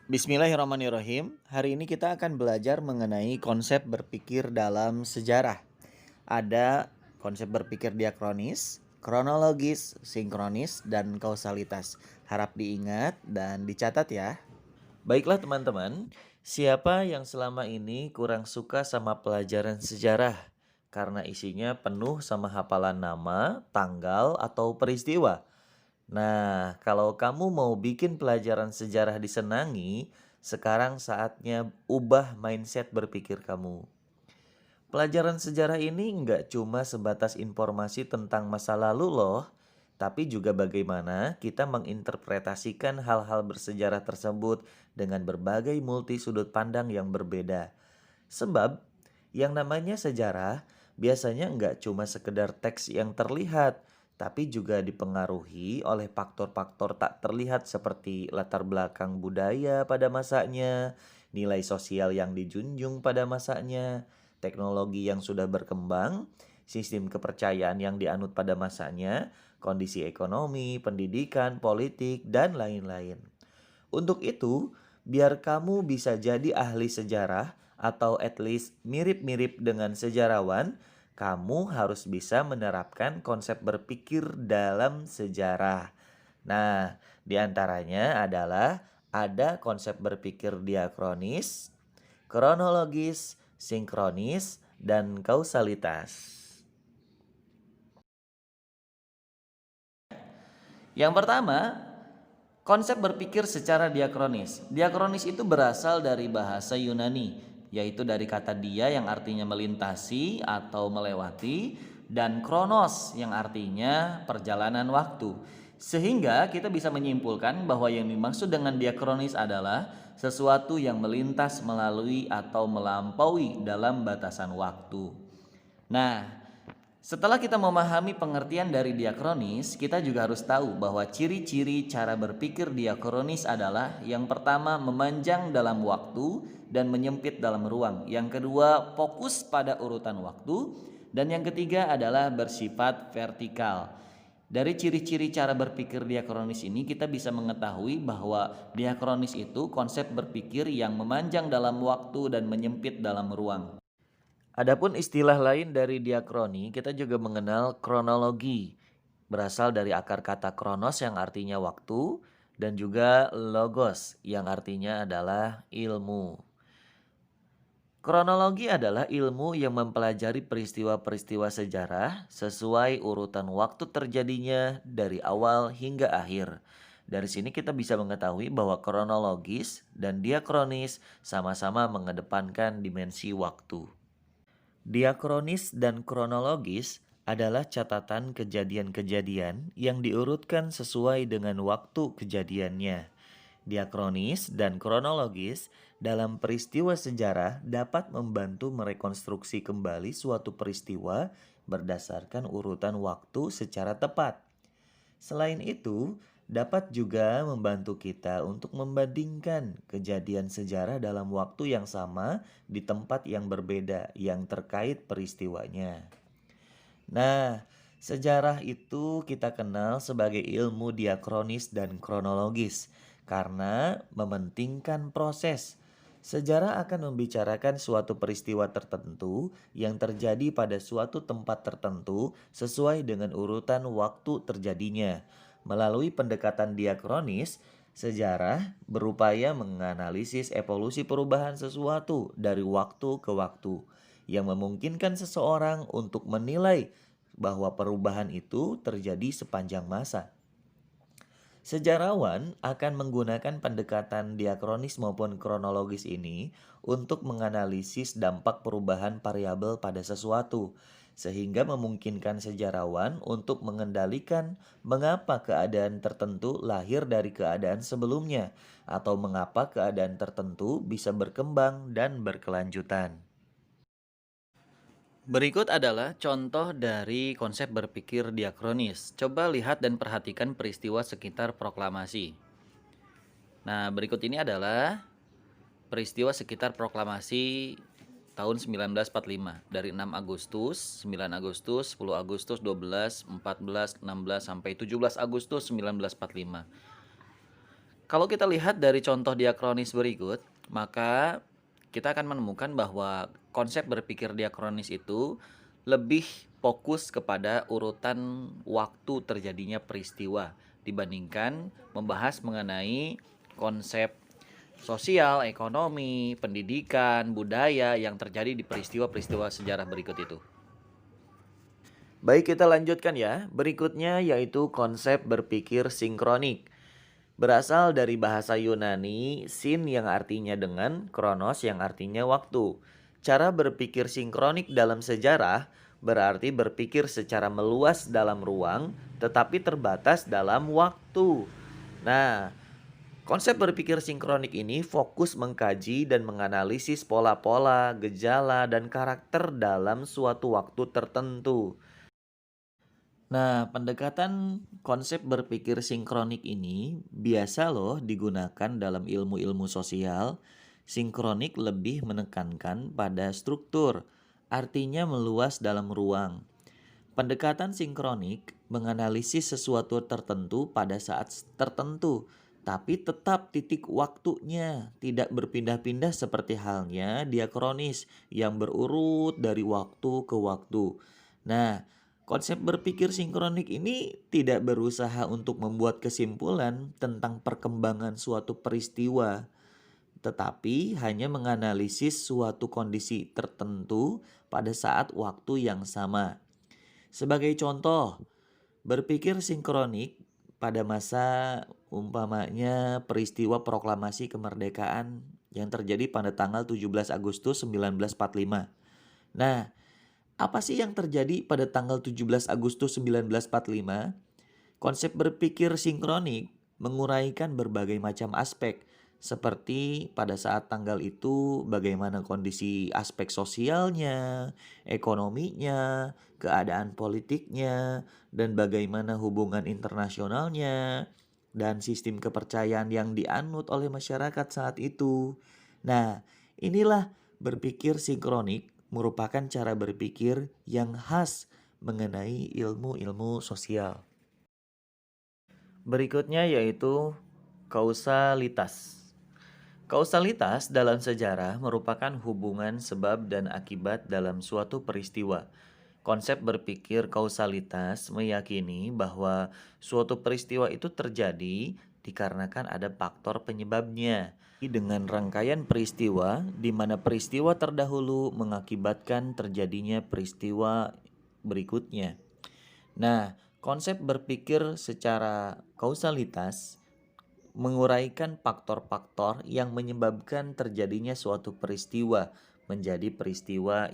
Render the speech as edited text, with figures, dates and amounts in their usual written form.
Bismillahirrahmanirrahim. Hari ini kita akan belajar mengenai konsep berpikir dalam sejarah. Ada konsep berpikir diakronis, kronologis, sinkronis, dan kausalitas. Harap diingat dan dicatat ya. Baiklah teman-teman, siapa yang selama ini kurang suka sama pelajaran sejarah? Karena isinya penuh sama hafalan nama, tanggal, atau peristiwa. Nah, kalau kamu mau bikin pelajaran sejarah disenangi, sekarang saatnya ubah mindset berpikir kamu. Pelajaran sejarah ini nggak cuma sebatas informasi tentang masa lalu loh, tapi juga bagaimana kita menginterpretasikan hal-hal bersejarah tersebut dengan berbagai multi sudut pandang yang berbeda. Sebab, yang namanya sejarah biasanya nggak cuma sekedar teks yang terlihat, tapi juga dipengaruhi oleh faktor-faktor tak terlihat seperti latar belakang budaya pada masanya, nilai sosial yang dijunjung pada masanya, teknologi yang sudah berkembang, sistem kepercayaan yang dianut pada masanya, kondisi ekonomi, pendidikan, politik, dan lain-lain. Untuk itu, biar kamu bisa jadi ahli sejarah atau at least mirip-mirip dengan sejarawan, kamu harus bisa menerapkan konsep berpikir dalam sejarah. Nah, diantaranya adalah ada konsep berpikir diakronis, kronologis, sinkronis, dan kausalitas. Yang pertama, konsep berpikir secara diakronis. Diakronis itu berasal dari bahasa Yunani, yaitu dari kata dia yang artinya melintasi atau melewati, dan kronos yang artinya perjalanan waktu. Sehingga kita bisa menyimpulkan bahwa yang dimaksud dengan diakronis adalah sesuatu yang melintas melalui atau melampaui dalam batasan waktu. Nah, setelah kita memahami pengertian dari diakronis, kita juga harus tahu bahwa ciri-ciri cara berpikir diakronis adalah yang pertama memanjang dalam waktu dan menyempit dalam ruang. Yang kedua fokus pada urutan waktu. Dan yang ketiga adalah bersifat vertikal. Dari ciri-ciri cara berpikir diakronis ini kita bisa mengetahui bahwa diakronis itu konsep berpikir yang memanjang dalam waktu dan menyempit dalam ruang. Adapun istilah lain dari diakroni, kita juga mengenal kronologi. Berasal dari akar kata kronos yang artinya waktu dan juga logos yang artinya adalah ilmu. Kronologi adalah ilmu yang mempelajari peristiwa-peristiwa sejarah sesuai urutan waktu terjadinya dari awal hingga akhir. Dari sini kita bisa mengetahui bahwa kronologis dan diakronis sama-sama mengedepankan dimensi waktu. Diakronis dan kronologis adalah catatan kejadian-kejadian yang diurutkan sesuai dengan waktu kejadiannya. Diakronis dan kronologis dalam peristiwa sejarah dapat membantu merekonstruksi kembali suatu peristiwa berdasarkan urutan waktu secara tepat. Selain itu, dapat juga membantu kita untuk membandingkan kejadian sejarah dalam waktu yang sama di tempat yang berbeda yang terkait peristiwanya. Nah, sejarah itu kita kenal sebagai ilmu diakronis dan kronologis karena mementingkan proses. Sejarah akan membicarakan suatu peristiwa tertentu yang terjadi pada suatu tempat tertentu sesuai dengan urutan waktu terjadinya. Melalui pendekatan diakronis, sejarah berupaya menganalisis evolusi perubahan sesuatu dari waktu ke waktu yang memungkinkan seseorang untuk menilai bahwa perubahan itu terjadi sepanjang masa. Sejarawan akan menggunakan pendekatan diakronis maupun kronologis ini untuk menganalisis dampak perubahan variabel pada sesuatu, sehingga memungkinkan sejarawan untuk mengendalikan mengapa keadaan tertentu lahir dari keadaan sebelumnya, atau mengapa keadaan tertentu bisa berkembang dan berkelanjutan. Berikut adalah contoh dari konsep berpikir diakronis. Coba lihat dan perhatikan peristiwa sekitar proklamasi. Nah, berikut ini adalah peristiwa sekitar proklamasi tahun 1945 dari 6 Agustus, 9 Agustus, 10 Agustus, 12, 14, 16 sampai 17 Agustus 1945. Kalau kita lihat dari contoh diakronis berikut, maka kita akan menemukan bahwa konsep berpikir diakronis itu lebih fokus kepada urutan waktu terjadinya peristiwa dibandingkan membahas mengenai konsep sosial, ekonomi, pendidikan, budaya yang terjadi di peristiwa-peristiwa sejarah berikut itu. Baik, kita lanjutkan ya. Berikutnya yaitu konsep berpikir sinkronik. Berasal dari bahasa Yunani, sin yang artinya dengan, kronos yang artinya waktu. Cara berpikir sinkronik dalam sejarah berarti berpikir secara meluas dalam ruang, tetapi terbatas dalam waktu. Nah, konsep berpikir sinkronik ini fokus mengkaji dan menganalisis pola-pola, gejala, dan karakter dalam suatu waktu tertentu. Nah, pendekatan konsep berpikir sinkronik ini biasa loh digunakan dalam ilmu-ilmu sosial. Sinkronik lebih menekankan pada struktur, artinya meluas dalam ruang. Pendekatan sinkronik menganalisis sesuatu tertentu pada saat tertentu, tapi tetap titik waktunya tidak berpindah-pindah seperti halnya diakronis yang berurut dari waktu ke waktu. Nah, konsep berpikir sinkronik ini tidak berusaha untuk membuat kesimpulan tentang perkembangan suatu peristiwa, tetapi hanya menganalisis suatu kondisi tertentu pada saat waktu yang sama. Sebagai contoh, berpikir sinkronik pada masa umpamanya peristiwa proklamasi kemerdekaan yang terjadi pada tanggal 17 Agustus 1945. Nah, apa sih yang terjadi pada tanggal 17 Agustus 1945? Konsep berpikir sinkronik menguraikan berbagai macam aspek, seperti pada saat tanggal itu bagaimana kondisi aspek sosialnya, ekonominya, keadaan politiknya, dan bagaimana hubungan internasionalnya, dan sistem kepercayaan yang dianut oleh masyarakat saat itu. Nah, inilah berpikir sinkronik merupakan cara berpikir yang khas mengenai ilmu-ilmu sosial. Berikutnya yaitu kausalitas. Kausalitas dalam sejarah merupakan hubungan sebab dan akibat dalam suatu peristiwa. Konsep berpikir kausalitas meyakini bahwa suatu peristiwa itu terjadi dikarenakan ada faktor penyebabnya. Dengan rangkaian peristiwa di mana peristiwa terdahulu mengakibatkan terjadinya peristiwa berikutnya. Nah, konsep berpikir secara kausalitas menguraikan faktor-faktor yang menyebabkan terjadinya suatu peristiwa menjadi peristiwa